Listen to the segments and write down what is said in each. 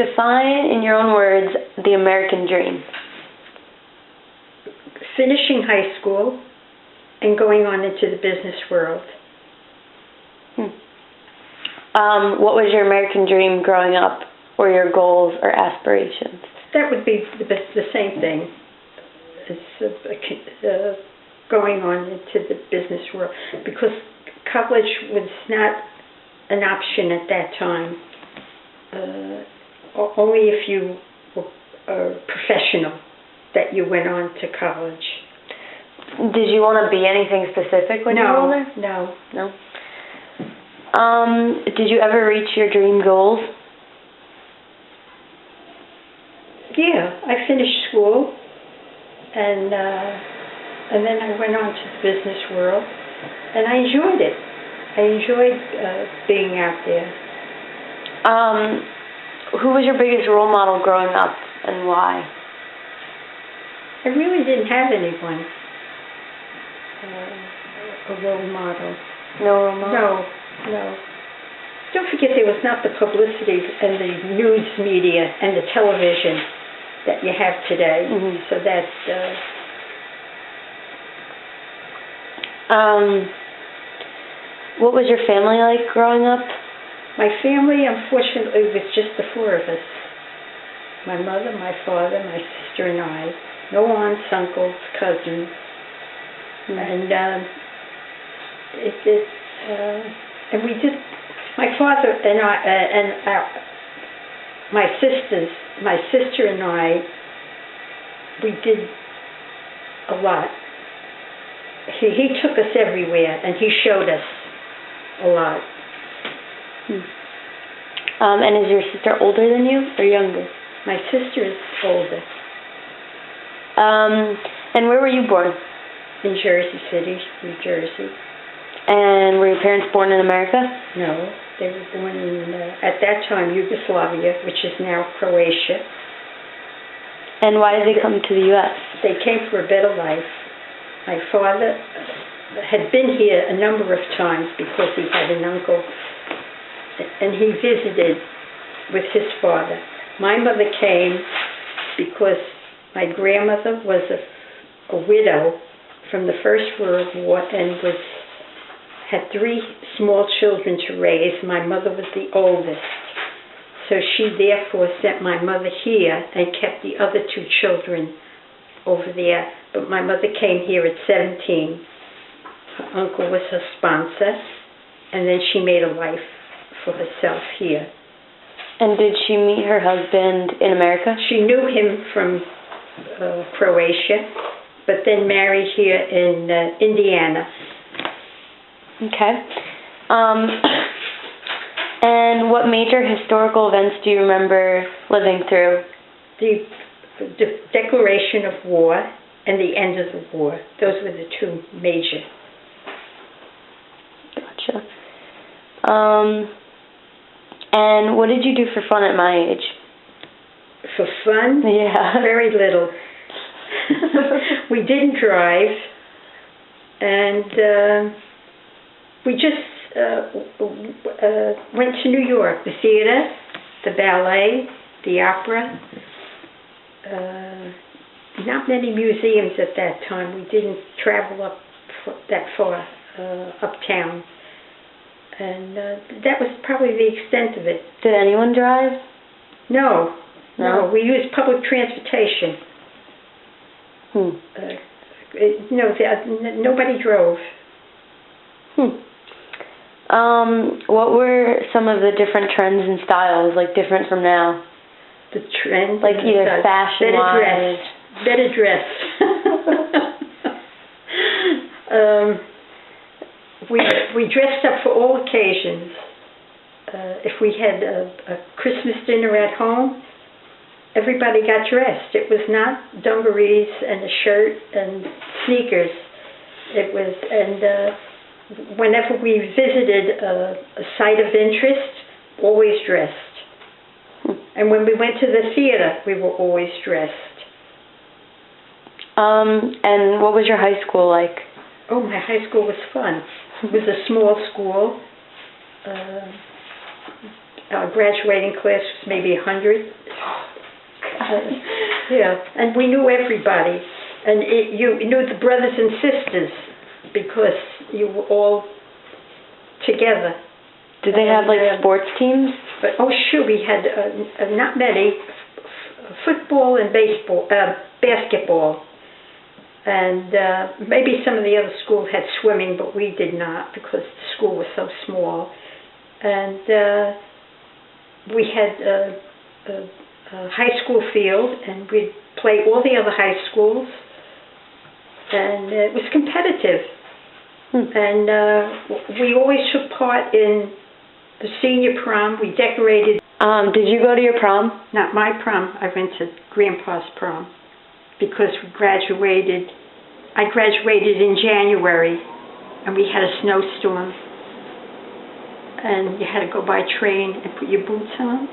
define, in your own words, the American dream. Finishing high school and going on into the business world. What was your American dream growing up, or your goals or aspirations? That would be the same thing as going on into the business world, because college was not an option at that time. Only if you were a professional that you went on to college. Did you want to be anything specific when you were older? No. No? Did you ever reach your dream goals? Yeah, I finished school, and then I went on to the business world, and I enjoyed it. I enjoyed being out there. Who was your biggest role model growing up, and why? I really didn't have anyone, a role model. No role model? No. Don't forget, there was not the publicity and the news media and the television that you have today. Mm-hmm. So that... what was your family like growing up? My family, unfortunately, was just the four of us. My mother, my father, my sister, and I. No aunts, uncles, cousins. Mm-hmm. And we just... My father and I, my sister and I, we did a lot. He took us everywhere, and he showed us a lot. And is your sister older than you, or younger? My sister is older. And where were you born? In Jersey City, New Jersey. And were your parents born in America? No, they were born in, at that time, Yugoslavia, which is now Croatia. And why did they come to the U.S.? They came for a better life. My father had been here a number of times because he had an uncle, and he visited with his father. My mother came because my grandmother was a widow from the First World War and had 3 small children to raise. My mother was the oldest. So she therefore sent my mother here and kept the other 2 children over there. But my mother came here at 17. Her uncle was her sponsor, and then she made a life for herself here. And did she meet her husband in America? She knew him from Croatia, but then married here in Indiana. Okay. And what major historical events do you remember living through? The declaration of war and the end of the war. Those were the 2 major. Gotcha. And what did you do for fun at my age? For fun? Yeah. Very little. We didn't drive, and we just went to New York, the theater, the ballet, the opera. Not many museums at that time. We didn't travel up that far uptown. And that was probably the extent of it. Did anyone drive? No. We used public transportation. Nobody drove. What were some of the different trends and styles, like different from now? The trends? Like either fashion-wise? Better dressed. We dressed up for all occasions. If we had a Christmas dinner at home, everybody got dressed. It was not dungarees and a shirt and sneakers. It was, and whenever we visited a site of interest, always dressed. And when we went to the theater, we were always dressed. And what was your high school like? Oh, my high school was fun. It was a small school. graduating class was maybe 100. Yeah, and we knew everybody, and you knew the brothers and sisters because you were all together. Did they have like sports teams? But oh sure, we had not many, football and baseball, basketball, and maybe some of the other schools had swimming, but we did not because the school was so small. And we had a high school field, and we'd play all the other high schools, and it was competitive. And we always took part in the senior prom. We decorated. Did you go to your prom? Not my prom. I went to Grandpa's prom because we graduated. I graduated in January, and we had a snowstorm, and you had to go by train and put your boots on.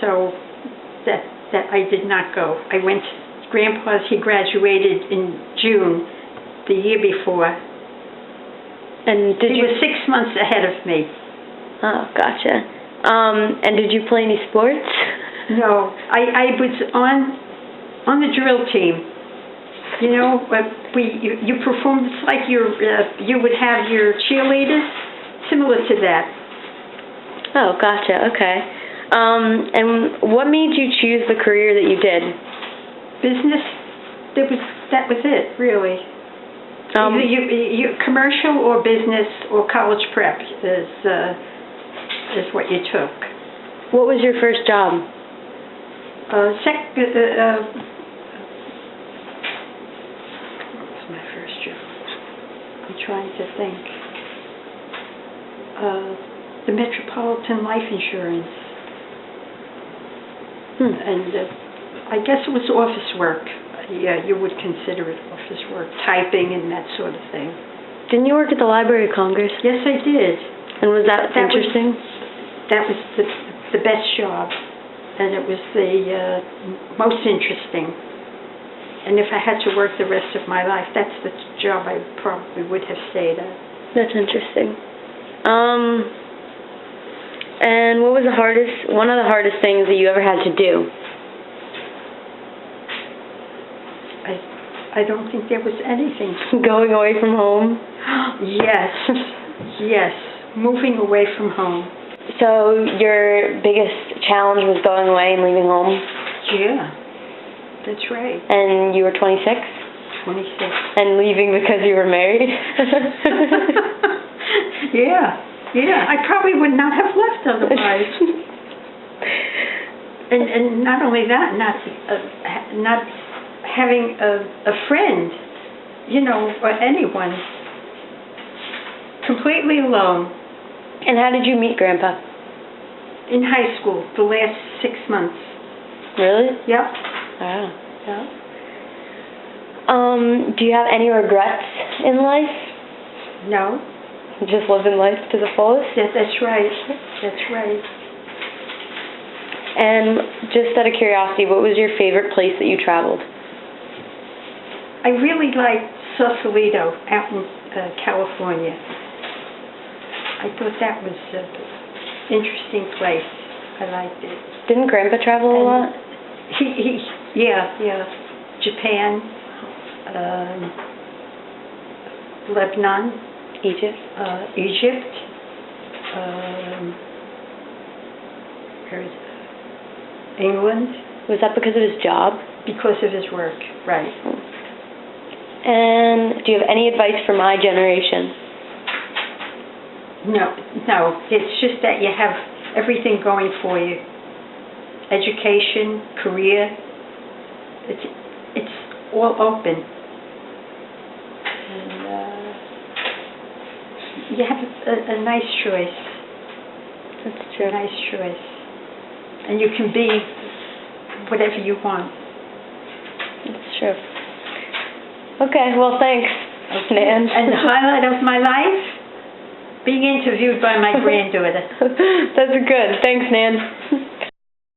So that I did not go. I went to Grandpa's. He graduated in June, the year before. And he was 6 months ahead of me. Oh, gotcha. And did you play any sports? No, I was on the drill team. You know, you performed. It's like you would have your cheerleaders, similar to that. Oh, gotcha. Okay. And what made you choose the career that you did? Business. That was it, really. Either you commercial or business or college prep is what you took. What was your first job? What was my first job? I'm trying to think. The Metropolitan Life Insurance. And I guess it was office work. Yeah, you would consider it office work, typing and that sort of thing. Didn't you work at the Library of Congress? Yes, I did. And was that interesting? That was the best job, and it was the most interesting. And if I had to work the rest of my life, that's the job I probably would have stayed at. That's interesting. And what was one of the hardest things that you ever had to do? I don't think there was anything. Going away from home? Yes, yes, moving away from home. So your biggest challenge was going away and leaving home? Yeah, that's right. And you were 26? 26. And leaving because you were married? Yeah, I probably would not have left otherwise. and not only that, not having a friend, you know, or anyone, completely alone. And how did you meet Grandpa? In high school, the last 6 months. Really? Yep. Wow. Yeah. Do you have any regrets in life? No. Just living life to the fullest? Yeah, that's right. That's right. And just out of curiosity, what was your favorite place that you traveled? I really liked Sausalito out in California. I thought that was an interesting place. I liked it. Didn't Grandpa travel a lot? Yeah. Japan, Lebanon, Egypt. England. Was that because of his job? Because of his work, right. And do you have any advice for my generation? No. It's just that you have everything going for you. Education, career. It's all open. And you have a nice choice. That's true. A nice choice. And you can be whatever you want. That's true. Okay, well, thanks, Nan. And the highlight of my life? Being interviewed by my granddaughter. That's good. Thanks, Nan.